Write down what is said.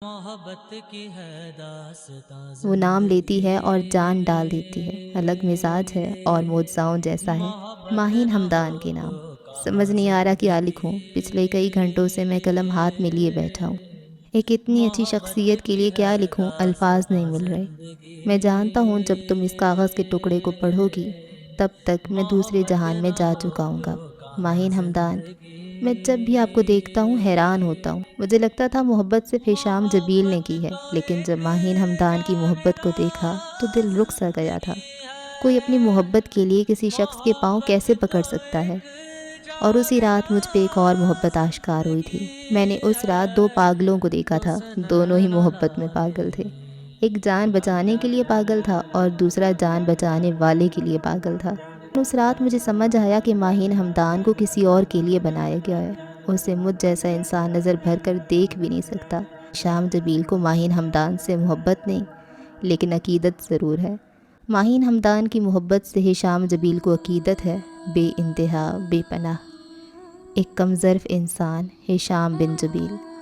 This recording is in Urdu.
محبت کی ہے داستاں وہ نام لیتی ہے اور جان ڈال دیتی ہے، زندگی الگ مزاج ہے اور معجزاؤں جیسا ہے۔ محبت ماہین نہ ہمدان کے ہو نام۔ تو سمجھ کہاں نہیں آ رہا کیا لکھوں، زندگی پچھلے کئی گھنٹوں سے میں قلم ہاتھ میں لیے بیٹھا ہوں۔ ایک اتنی اچھی محبت شخصیت کے کی لیے کیا ہے لکھوں، الفاظ نہیں داستاں مل رہے۔ میں جانتا ہوں جب تم اس کاغذ کے ٹکڑے کو پڑھو گی زندگی تب تک میں دوسرے محبت جہان میں نہ جا ہو چکا ہوں گا۔ تو کہاں ماہین ہمدان۔ میں جب بھی آپ کو دیکھتا ہوں حیران ہوتا ہوں۔ زندگی مجھے لگتا تھا محبت صرف ہشام جبیل نے محبت کی ہے، تو لیکن جب ایک ماہین ہمدان کی محبت کو دیکھا تو دل رک سا گیا تھا۔ زندگی کوئی اپنی ہے محبت کے لیے کسی شخص کے پاؤں محبت کیسے تو پکڑ سکتا ہے؟ ایک اور اسی رات جاننا مجھ پہ ایک اور محبت آشکار ہوئی تھی۔ میں نے زندگی اس رات دو ہے پاگلوں کو دیکھا تھا، اس دونوں ہی نینہ محبت میں نامی پاگل تھے۔ ایک جان بچانے کے لیے پاگل تھا اور دوسرا جان بچانے والے کے لیے پاگل تھا۔ اس رات مجھے سمجھ آیا کہ ماہین ہمدان کو کسی اور کے لیے بنایا گیا ہے، اسے مجھ جیسا انسان نظر بھر کر دیکھ بھی نہیں سکتا۔ شام جبیل کو ماہین ہمدان سے محبت نہیں لیکن عقیدت ضرور ہے۔ ماہین ہمدان کی محبت سے ہشام جبیل کو عقیدت ہے، بے انتہا، بے پناہ۔ ایک کم ظرف انسان، ہشام بن جبیل۔